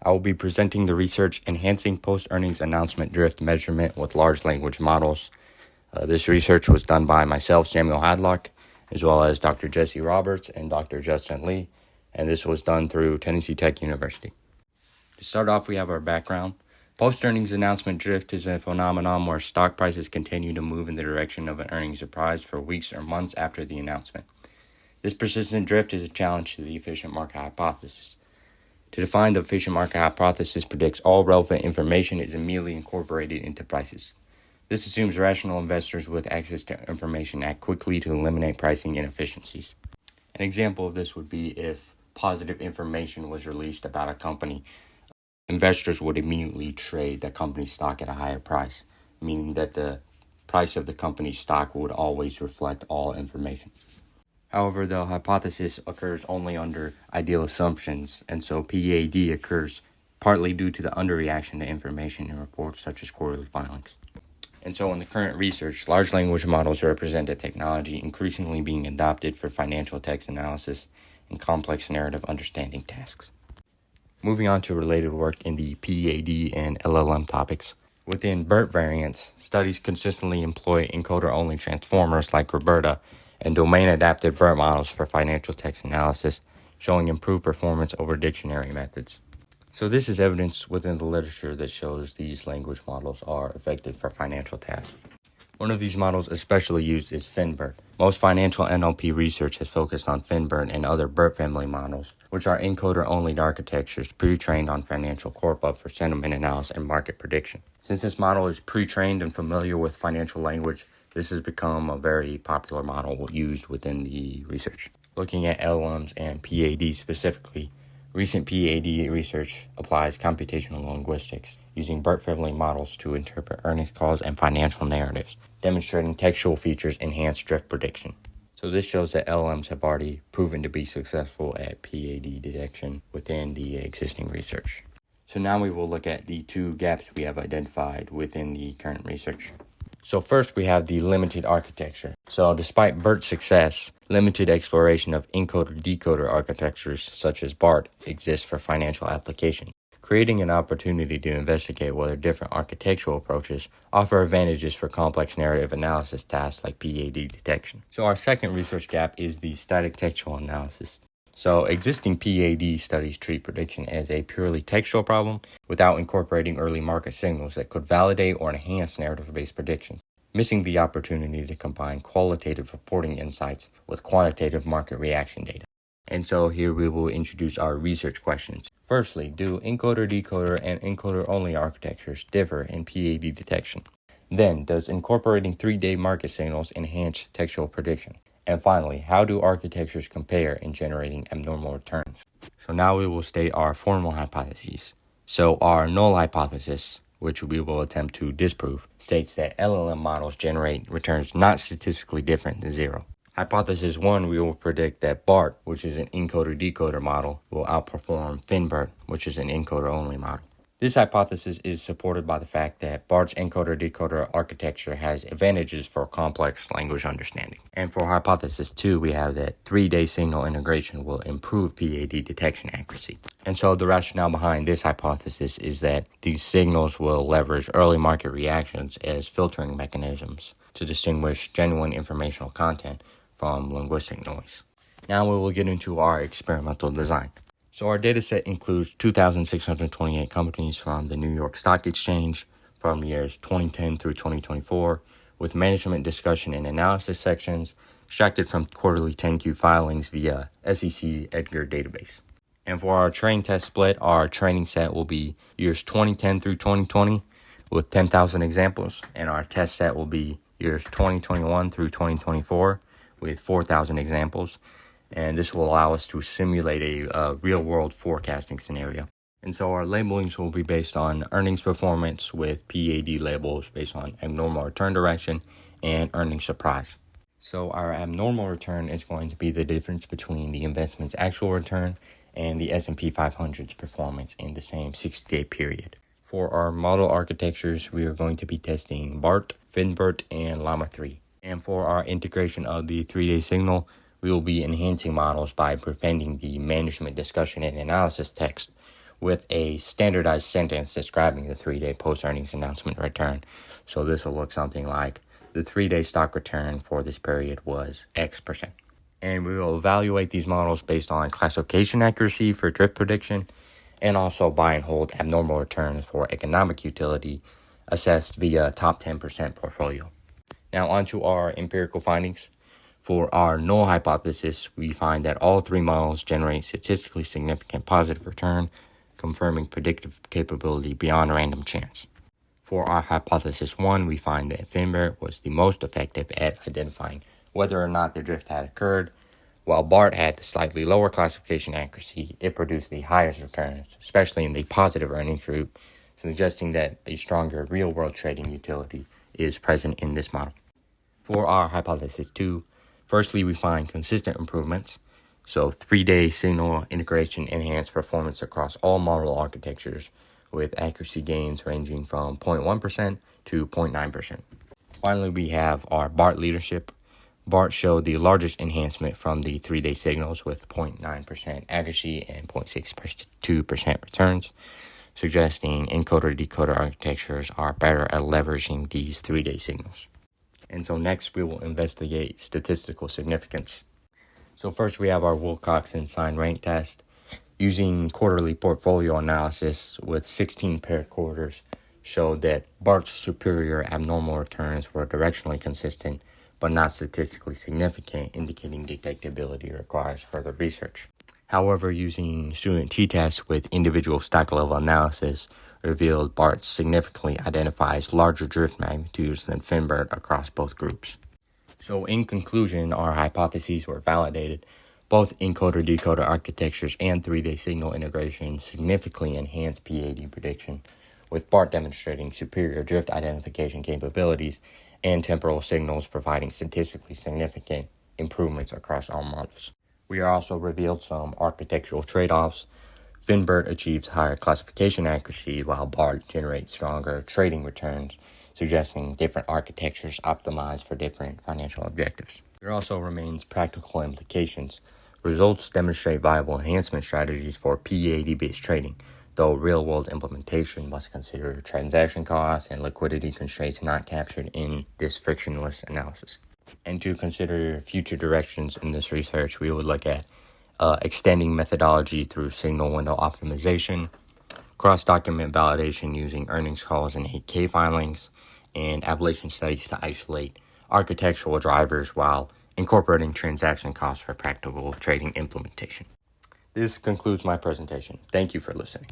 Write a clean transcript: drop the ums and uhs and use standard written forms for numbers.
I will be presenting the research Enhancing Post-Earnings Announcement Drift Measurement with Large Language Models. This research was done by myself, Samuel Hadlock, as well as Dr. Jesse Roberts and Dr. Justin Lee, and this was done through Tennessee Tech University. To start off, we have our background. Post-earnings announcement drift is a phenomenon where stock prices continue to move in the direction of an earnings surprise for weeks or months after the announcement. This persistent drift is a challenge to the efficient market hypothesis. To define, the efficient market hypothesis predicts all relevant information is immediately incorporated into prices. This assumes rational investors with access to information act quickly to eliminate pricing inefficiencies. An example of this would be if positive information was released about a company. Investors would immediately trade the company's stock at a higher price, meaning that the price of the company's stock would always reflect all information. However, the hypothesis occurs only under ideal assumptions, and so PAD occurs partly due to the underreaction to information in reports such as quarterly filings. And so in the current research, large language models represent a technology increasingly being adopted for financial text analysis and complex narrative understanding tasks. Moving on to related work in the PAD and LLM topics. Within BERT variants, studies consistently employ encoder-only transformers like Roberta and domain-adapted BERT models for financial text analysis, showing improved performance over dictionary methods. So this is evidence within the literature that shows these language models are effective for financial tasks. One of these models especially used is FinBERT. Most financial NLP research has focused on FinBERT and other BERT family models, which are encoder-only architectures pre-trained on financial corpora for sentiment analysis and market prediction. Since this model is pre-trained and familiar with financial language, this has become a very popular model used within the research. Looking at LLMs and PAD specifically, recent PAD research applies computational linguistics, using BERT family models to interpret earnings calls and financial narratives, demonstrating textual features enhance drift prediction. So this shows that LLMs have already proven to be successful at PAD detection within the existing research. So now we will look at the two gaps we have identified within the current research. So first we have the limited architecture. So despite BERT's success, limited exploration of encoder-decoder architectures such as BART exists for financial application, creating an opportunity to investigate whether different architectural approaches offer advantages for complex narrative analysis tasks like PAD detection. So our second research gap is the static textual analysis. So existing PAD studies treat prediction as a purely textual problem without incorporating early market signals that could validate or enhance narrative-based predictions, missing the opportunity to combine qualitative reporting insights with quantitative market reaction data. And so here we will introduce our research questions. Firstly, do encoder-decoder and encoder-only architectures differ in PAD detection? Then, does incorporating 3-day market signals enhance textual prediction? And finally, how do architectures compare in generating abnormal returns? So now we will state our formal hypotheses. So our null hypothesis, which we will attempt to disprove, states that LLM models generate returns not statistically different than zero. Hypothesis 1, we will predict that BART, which is an encoder-decoder model, will outperform FinBERT, which is an encoder-only model. This hypothesis is supported by the fact that BART's encoder-decoder architecture has advantages for complex language understanding. And for hypothesis 2, we have that 3-day signal integration will improve PAD detection accuracy. And so the rationale behind this hypothesis is that these signals will leverage early market reactions as filtering mechanisms to distinguish genuine informational content from linguistic noise. Now we will get into our experimental design. So our dataset includes 2,628 companies from the New York Stock Exchange from years 2010 through 2024, with management discussion and analysis sections extracted from quarterly 10Q filings via SEC Edgar database. And for our train test split, our training set will be years 2010 through 2020 with 10,000 examples, and our test set will be years 2021 through 2024 with 4,000 examples. And this will allow us to simulate a real-world forecasting scenario. And so our labelings will be based on earnings performance with PAD labels based on abnormal return direction and earnings surprise. So our abnormal return is going to be the difference between the investment's actual return and the S&P 500's performance in the same 60-day period. For our model architectures, we are going to be testing BART, FinBERT, and Llama 3. And for our integration of the 3-day signal, we will be enhancing models by preventing the management discussion and analysis text with a standardized sentence describing the 3-day post-earnings announcement return. So this will look something like, the 3-day stock return for this period was X%. And we will evaluate these models based on classification accuracy for drift prediction and also buy and hold abnormal returns for economic utility assessed via top 10% portfolio. Now onto our empirical findings. For our null hypothesis, we find that all 3 models generate statistically significant positive return, confirming predictive capability beyond random chance. For our hypothesis 1, we find that Finbert was the most effective at identifying whether or not the drift had occurred. While BART had the slightly lower classification accuracy, it produced the highest returns, especially in the positive earnings group, suggesting that a stronger real-world trading utility is present in this model. For our hypothesis 2, firstly, we find consistent improvements. So 3-day signal integration enhanced performance across all model architectures, with accuracy gains ranging from 0.1% to 0.9%. Finally, we have our BART leadership. BART showed the largest enhancement from the 3-day signals with 0.9% accuracy and 0.62% returns, suggesting encoder-decoder architectures are better at leveraging these 3-day signals. And so next we will investigate statistical significance. So first we have our Wilcoxon sign rank test. Using quarterly portfolio analysis with 16 paired quarters showed that BART's superior abnormal returns were directionally consistent but not statistically significant, indicating detectability requires further research. However, using student t-tests with individual stock level analysis revealed BART significantly identifies larger drift magnitudes than Finbert across both groups. So in conclusion, our hypotheses were validated. Both encoder-decoder architectures and 3-day signal integration significantly enhance PAD prediction, with BART demonstrating superior drift identification capabilities and temporal signals providing statistically significant improvements across all models. We also revealed some architectural trade-offs. Finbert achieves higher classification accuracy while BART generates stronger trading returns, suggesting different architectures optimized for different financial objectives. There also remains practical implications. Results demonstrate viable enhancement strategies for PAD-based trading, though real-world implementation must consider transaction costs and liquidity constraints not captured in this frictionless analysis. And to consider future directions in this research, we would look at extending methodology through signal window optimization, cross-document validation using earnings calls and 8K filings, and ablation studies to isolate architectural drivers while incorporating transaction costs for practical trading implementation. This concludes my presentation. Thank you for listening.